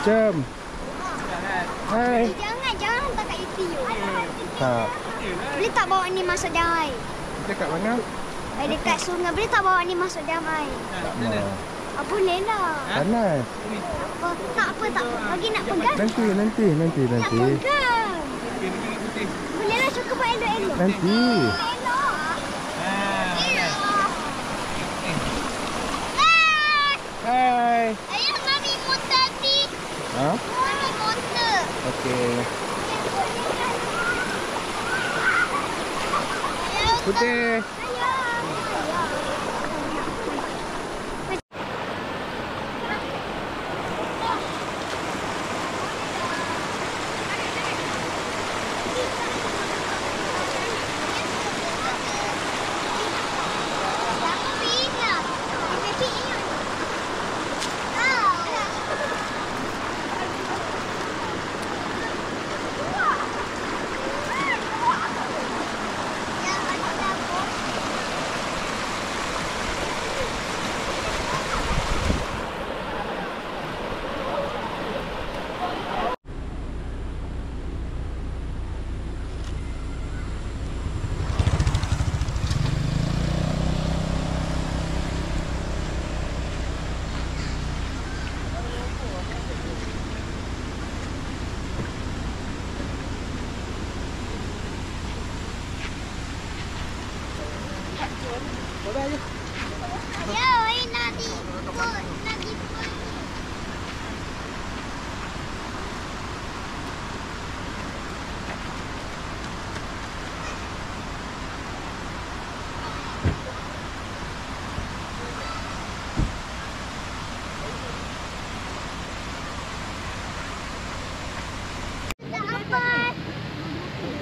Cem. Hai. Jangan hantar kat UTU. Tak. Boleh tak bawa ni masuk dalam air? Dekat mana? Dekat sungai. Boleh tak bawa ni masuk dalam air? Tak mau. Boleh lah. Panas. Tak apa. Bagi nak pegang. Nanti. Nak pegang. Boleh lah, cukup buat elok-elok. Nanti. Hai. Ayah, mami motor ni. Ha? Mami motor. Okey. Putih.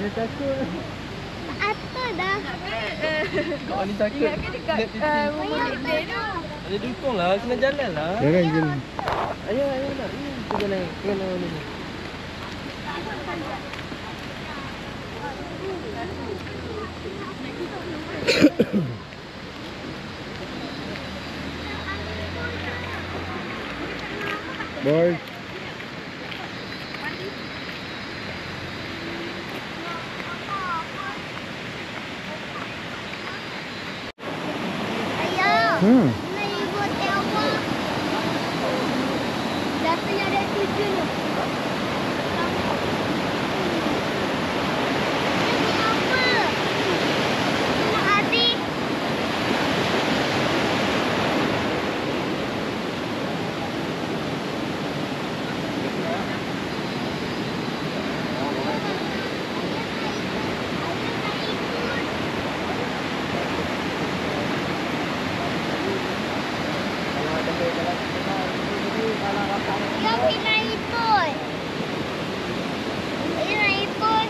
Dia takut. Apa dah? Kau ni takut. Ingatkan dekat rumah dia tu. Ada dukung lah, kena jalan lah. Jangan jalan. Ayah nak. Kita naik. Kena ni. Boy. Ayah. Nak ibu hotel apa? Dah tengah ada 7 ni. Apa? Nak habis. Yang nak ikut. Ayah nak ikut.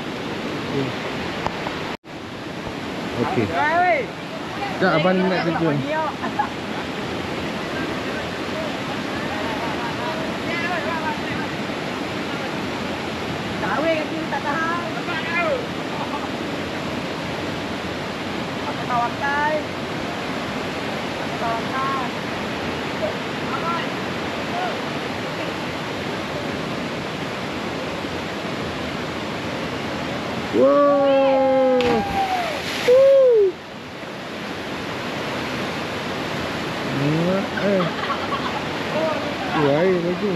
Okey. Tak, abang nak terjun. Kawin kaki tak tahan. Tawakal. Wow. Air lagi.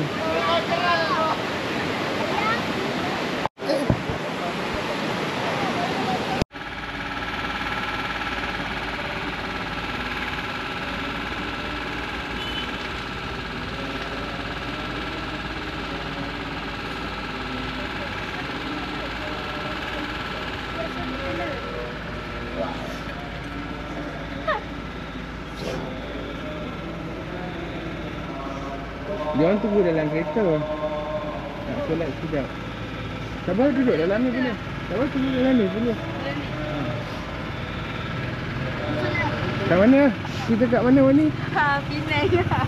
Jangan tunggu dalam kereta. Nak solat sekejap. Sabar duduk dalam ni boleh. Sabar tunggu dalam ni boleh. Kat mana? Kita kat mana Wani? Penang lah.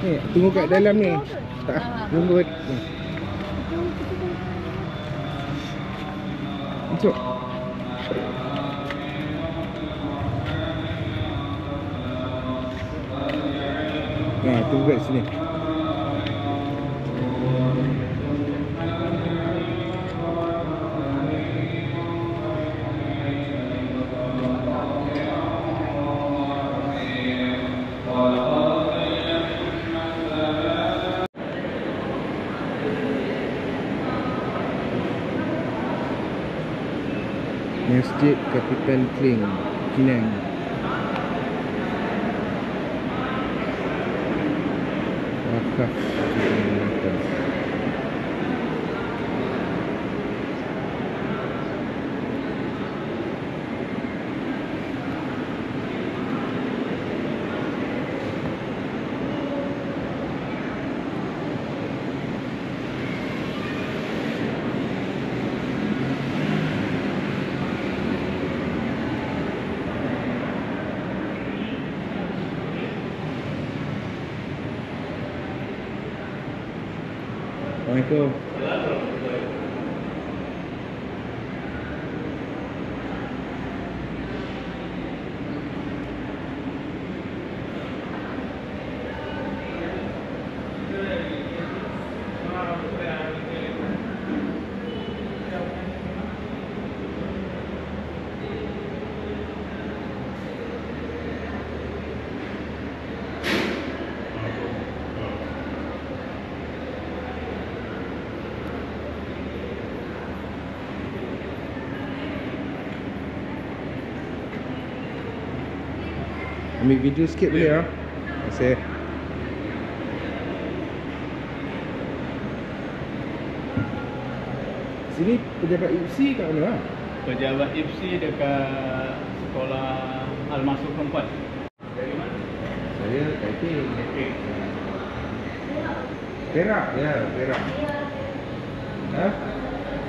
Ni, tunggu kat dalam ni. Tak, tunggu. Masuk. Nah, tunggu kat sini. Masjid Kapitan Kling, Penang. Wakaf Melaka. Assalamualaikum. Ambil video sikit boleh tak? Terima kasih. Sini pejabat IPSI kat mana? Pejabat IPSI dekat sekolah Al-Masuk Perempuan. Dari mana? Saya typing. Perak? Ya, Perak. Ha?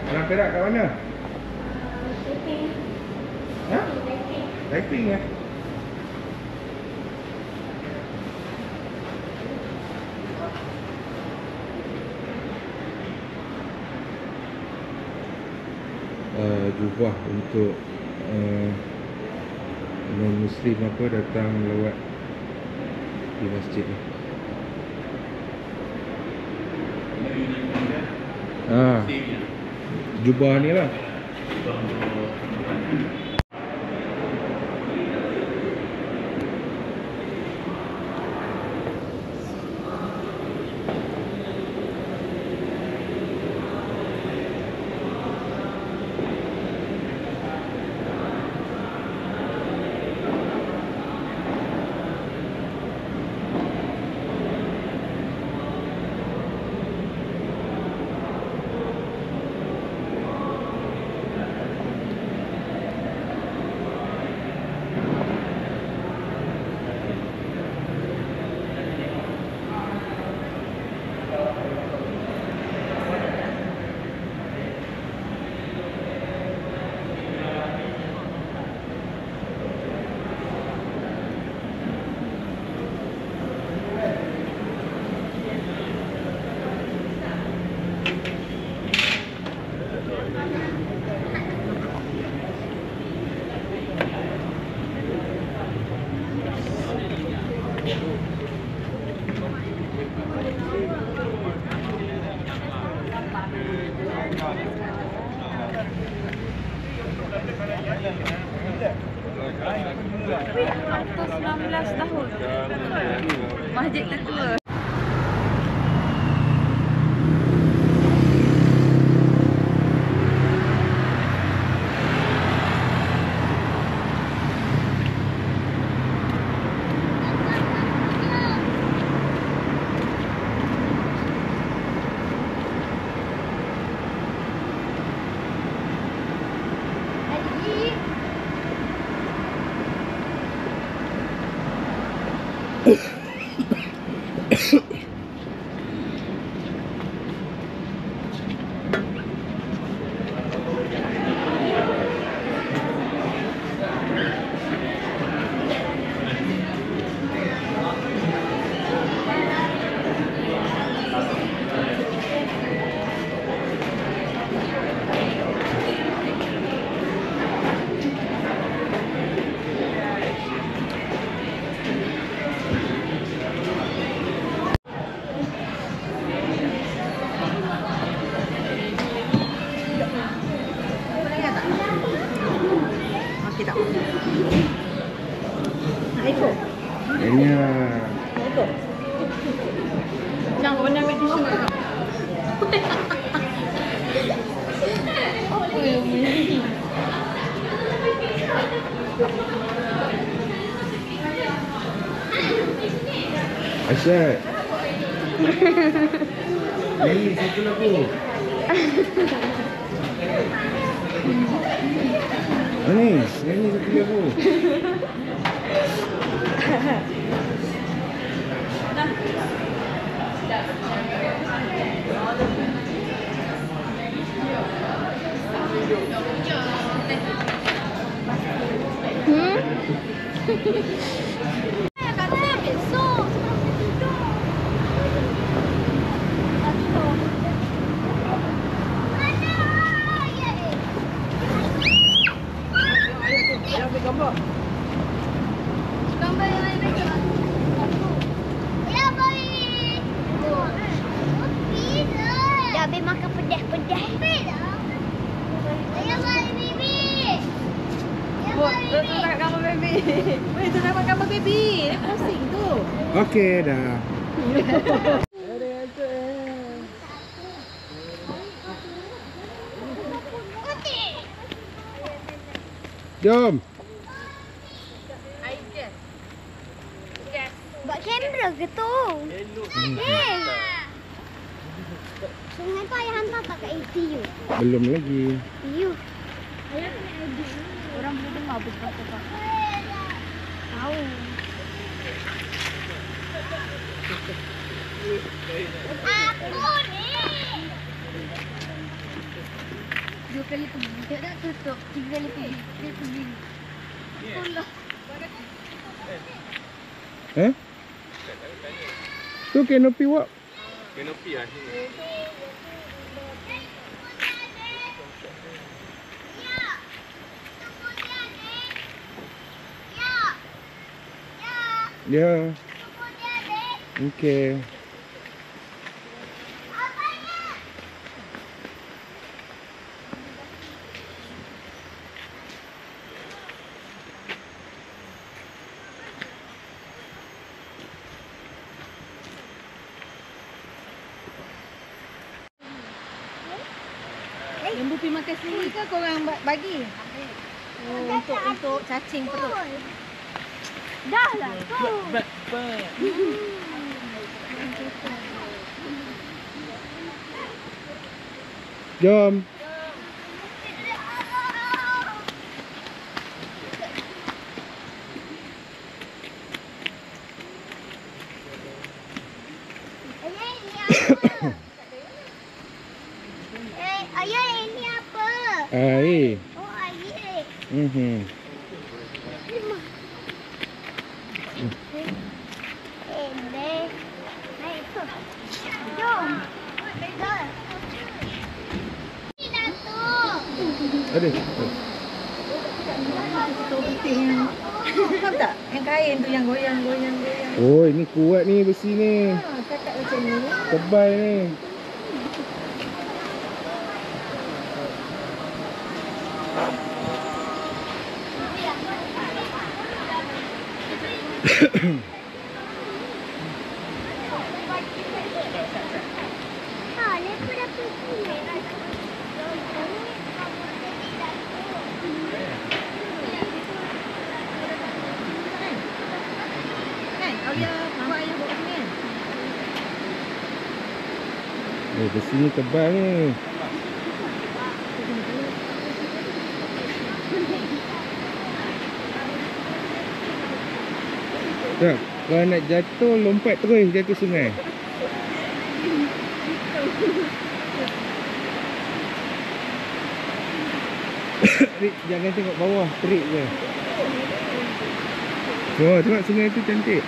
Orang Perak kat mana? Ha? Typing ya? Jubah untuk non-Muslim apa datang lewat di masjid ni. Jubah ni lah. Atas 19 tahun. Masjid tertua. tu. Jangan kau nak ambil tisu kat kau. Apa yang ni? Asyad. Nyanyi satu lagu. Nyanyi satu lagu. Kata besok. Gambar. Gambar yang lain lagi. Ya, baik. Dah habis makan pedas-pedas. Ya, baik, Bibi. Buat tu nak gambar baby. Weh, tu nak gambar baby. Dia pusing tu. Okey dah. Jom. Buat kamera ke tu? Sungai tu ayah hantar tak kat ATU? Belum lagi. ATU. Ayah kena edit. Orang boleh dengar apa cakap. Tahu. Aku ni. 2 kali pergi. Dia tak tutup. 3 kali pergi. Dia pergi. Allah. Tu canopy walk. Canopy lah sini. Ya. Okey. Lembu pergi makan sendiri ke korang bagi? Oh, untuk cacing perut. Dah lah tu. Jom. Ayah ini apa? Air. Oh, air. Naik tu. Jom. Jom. Ini dah tu. Ada. Tu putih yang faham tak? Yang kain tu yang goyang. Oh, ini kuat ni besi ni. Kakak macam ni. Tebal ni. Ha, lepas dah pergi. Kan? Aulia buat ayah buat ni kan? Oh, besi ni tebal ni. Tak, kalau nak jatuh, lompat terus jatuh sungai. Rik, jangan tengok bawah, terik je. Oh, tengok sungai tu cantik.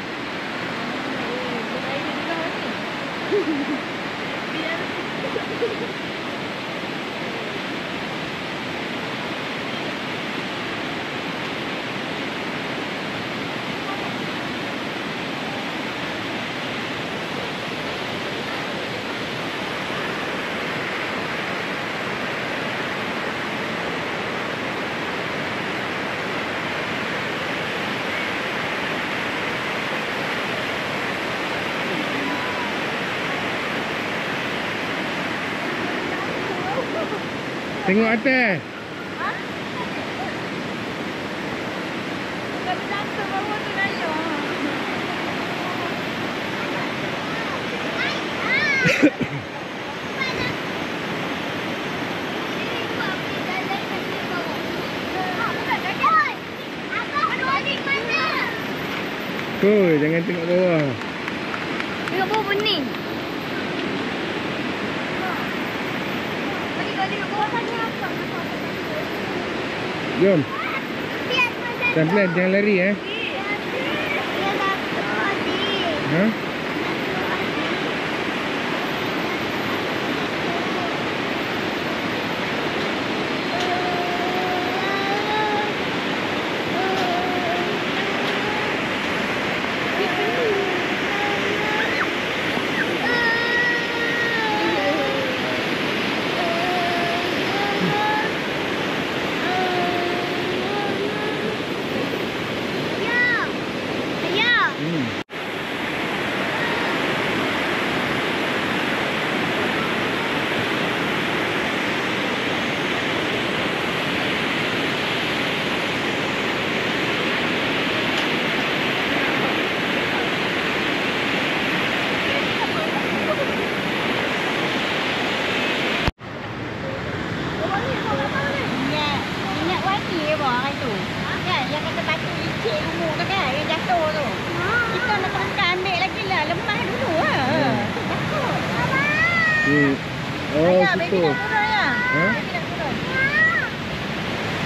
Tengok atas. Kalau jatuh bawah tu naya. Koi, jangan tengok bawah. Tengok bawah bening. Bagi kau tengok bawah sana apa? Jom. Pelan-pelan, jangan lari Ha? Minyak wangi ke bawah tu? Kan? Yang kata batu licin umur tu kan? Yang jatuh tu. Kita nak kena ambil lagi lah. Lemah dulu lah. Takut. Oh, Ayah, baby situ. nak turun ya? Ha? Baby nak turun.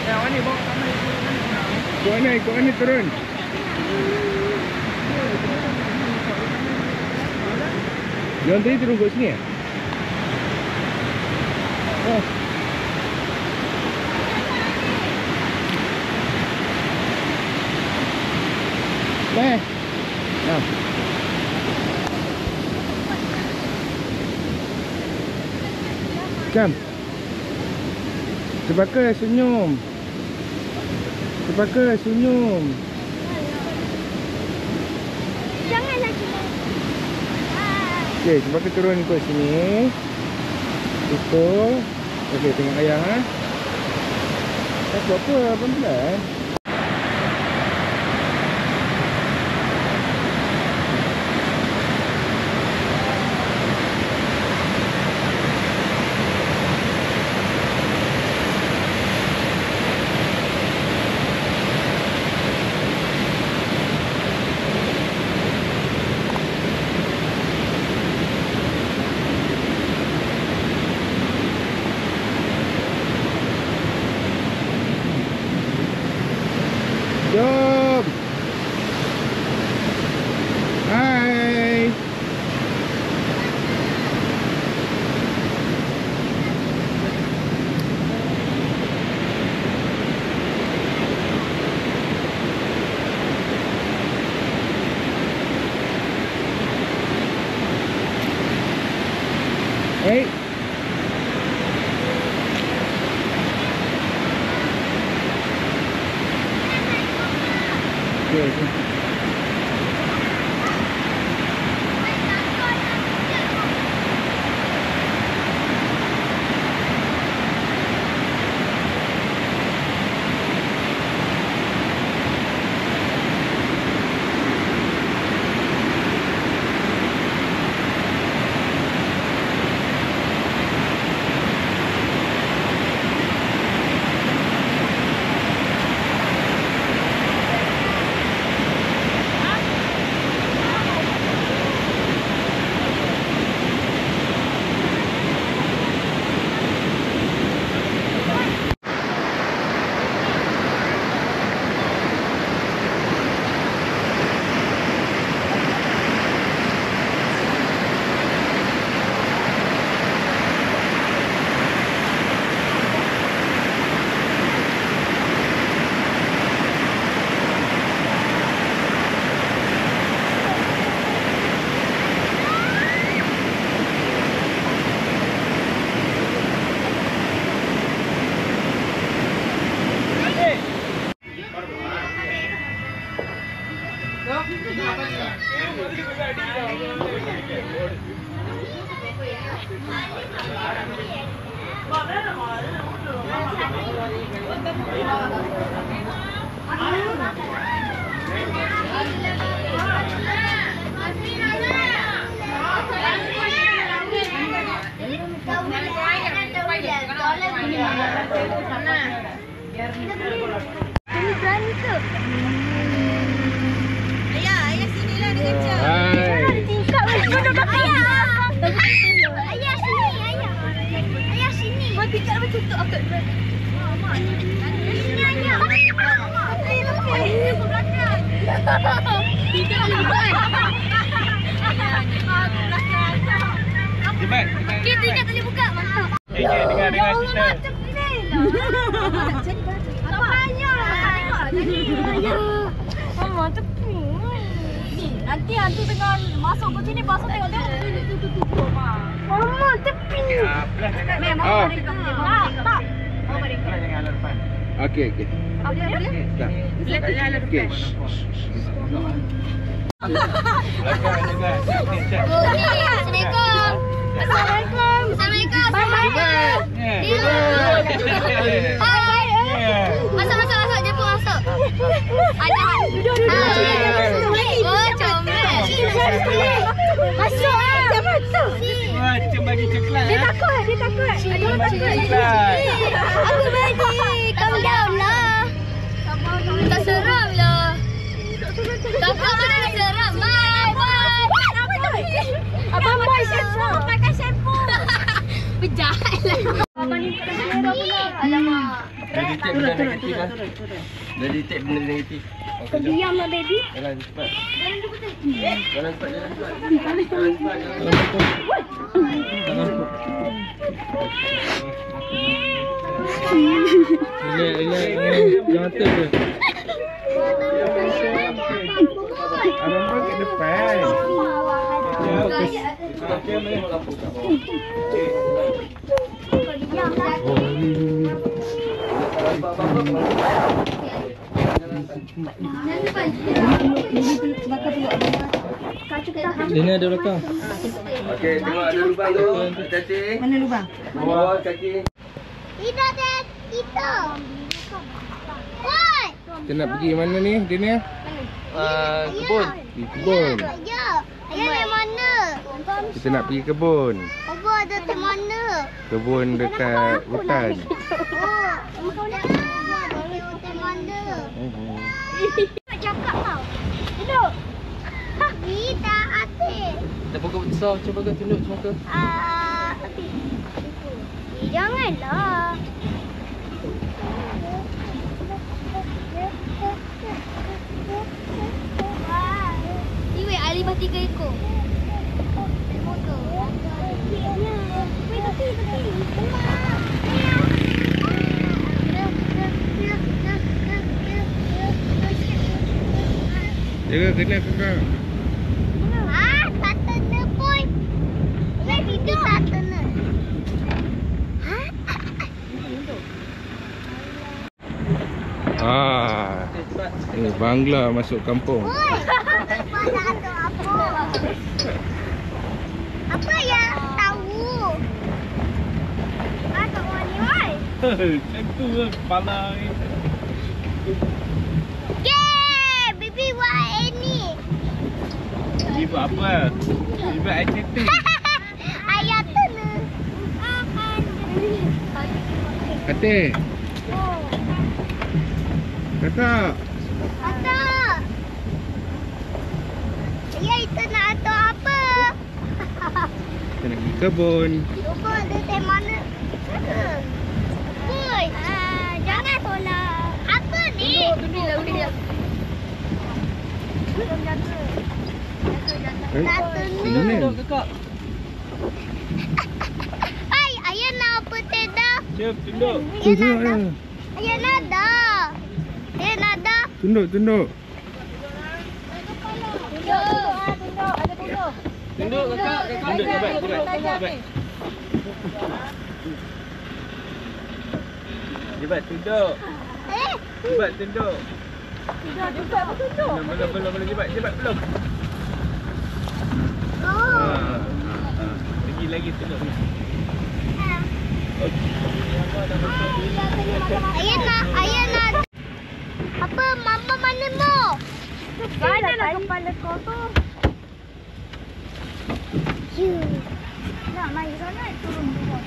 Yang mana bawa kamera itu? Ikut mana turun. Diorang tadi turun kat sini Oh. Nah. Jam. Cepaka senyum. Jangan lagi. Okey, cepaka turun ikut sini. Itu. Okey, tengok ayah Tak buat apa, pelan-pelan. Jom. Hai. Hey. Okay. Ayah sini lah dia kecil. Hai. Tingkap duduk ayah. Ayah sini, ayah. Ayah sini. Mau tingkap apa tutup aku? Sini ayah. Ayah ke belakang. Tingkap di belakang. Jibat. Okey, tingkap tadi buka. Mantap. Dengar cerita. Mama tepi. Ni nanti hantu tengah masuk ke sini pasal tengok tutup Mama tepi. Memang Oh. tak. Jangan ala depan. Okey. Apa dia? Tak. Okey. Assalamualaikum. Assalamualaikum. Assalamualaikum. Hai. Masuk. Jemput masuk. Ada. Oh, comel. Masuk ah. Macam bagi coklat. Dia takut. Aduh, takut. Aku bagi. Calm down lah. Tak seram lah. Kakak mana nak seram? Bye. Abang boy shampoo. Pakai shampoo. Berjahat lah. Abang ni pakai bendera pula. Alamak. Dah detect benda negatif lah. Dah detect benda negatif. Kau diam lah baby. Jalan cepat. Jalan cepat. Relax. Jangan ter. Abang pun kat depan. Dina ada belakang. Okey, tengok ada lubang tu. Hati-hati. Mana lubang? Bawah kaki. Tidak ada kita. Oi. Kita nak pergi mana ni, Dina? Kebun. Pergi kebun. Ayah dari mana? Kita nak pergi kebun. Abang ada di mana? Kebun dekat hutan. Oh, kau nak di mana? Nak cakap tau. Duduk. Tidak atik. Tak pokok besar. Cuba kau tunjuk muka. Atik. Janganlah. Iwe Ali 3 ekor. Jaga kena kakak. Tak kena pun. Bibi tak kena. Ni Bangla masuk kampung. Oi, apa? Apa yang tahu? Tak wani wai. Itu kepala ni. Bibi buat ini. Ni buat apa? Ni buat activity. Ayah kena. Kata. Kakak. Atuk. Ayah itu nak atuk apa? Kita nak pergi kebun. Cuba ada teh mana? Boy. Jangan tolak. Apa ni? Duduk. Tak kena. Kakak. Hai, ayah nak apa teh dah? Jom, tunduk. Tunduk ya. Ayah nak dah. Ayah nak dah. Tunduk. Tunduk. Tunduk kakak. Tunduk, Jibat. Jibat, tunduk. Jibat, tunduk. Belum. Jibat, belum. Oh. Lagi tunduk. Ayana. Apa mama mana mo? Mana lah kepala kau tu? Nak main sana turun bawah.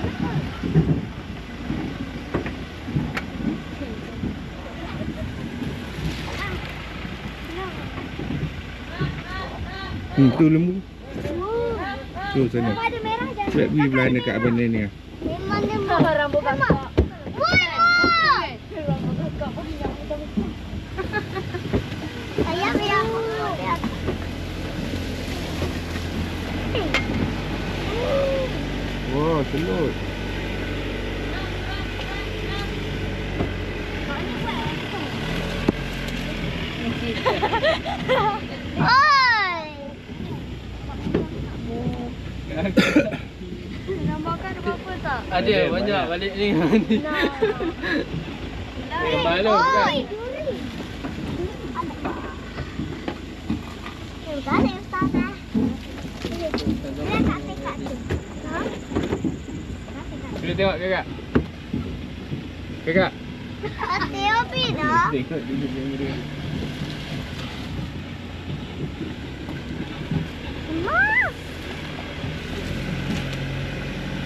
Tu lembu. Tu sana. Ada merah jangan. Sebab pergi belah dekat abang ni. Memang lembu. Rambut kakak. Ayam. Wah, selut. Oi. Nak makan apa tak? Ada banyak balik ni. Gambar tu kan. Oi. Ustazah. Boleh tengok kakak? Kakak? Kata api dah. Tengok dulu dia.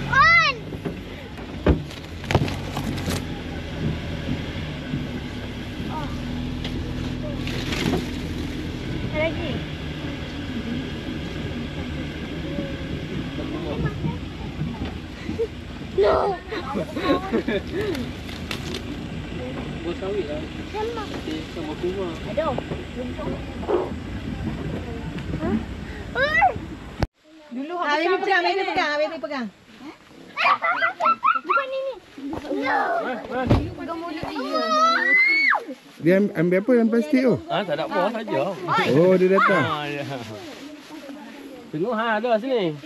On. Lagi. No. Bos sawit lah. Sama kurma. Aduh. Oi. Dulu habis ni pegang. Bukan ini. No. Pegang mulut dia. Dia ambil apa dalam plastik tu? Ah, tak ada apa saja. Oh, dia datang. Ya. Tengok tu sini.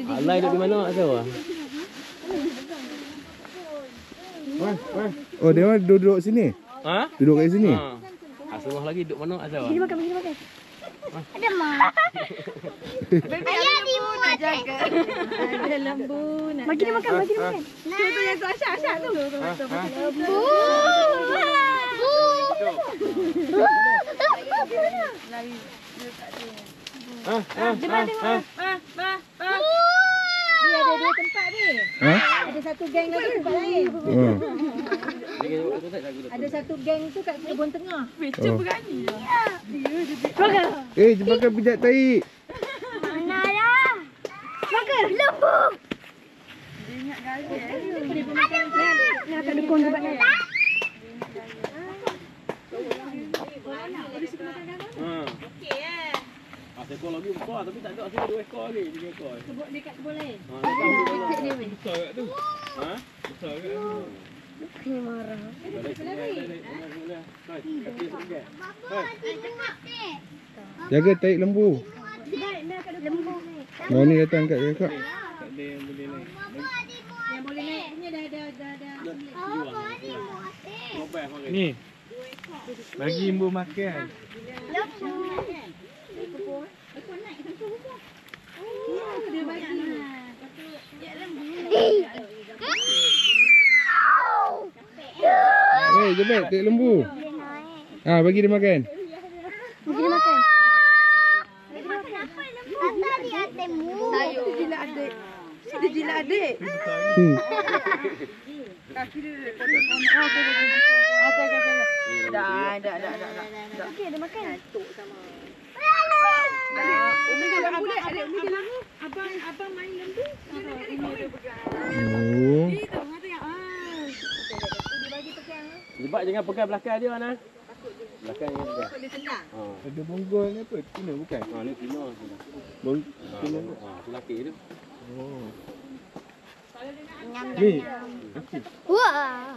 Alai duduk di mana tak tahu. Oh, dia orang duduk sini. Ha? Duduk kat sini. Semua lagi duduk mana tak tahu. Makan. Ada mak. Ayah di muat jaga. Ada lembu nak. Bagi dia makan. Tu yang tu Asyak tu. Lembu. Dia ada dua tempat ni. Ha? Ada satu geng lagi tempat lain. Oh. Ada satu geng tu kat kebun tengah. Oh. Makan. Makan pijak tahi. Mana lah? Makan. Lembu. Ada mak. Nak kat dukung tempat ni. Ekor lagi besar tapi tak ada sini 2 ekor lagi, 3 ekor. Sebut dekat kebun lain. Besar kat tu. Ha? Besar kat tu. Kena marah. Jaga tahi lembu. Lembu. Mau ni datang kat kakak. Tak ada yang boleh naik. Yang boleh naik punya dah. Ni. Bagi imbu makan. Dia bagi. Jemput tahi lembu. Bagi dia makan. Bagi dia makan. Tata dia temu. Dia jilat adik. Dia jilat adik. Kaki dia. Okey. Dah. Okey, dia makan. Umi dia lembu dia. Adik Umi dia lembu. Abang main lembu. Oh. Sebab jangan pegang belakang dia Ana. Belakang dia pegang. Dia tendang. Ada bonggol ni apa? Tuna bukan? Ni tuna. Tuna. Lelaki tu. Oh. Nyam. Ni. Wah.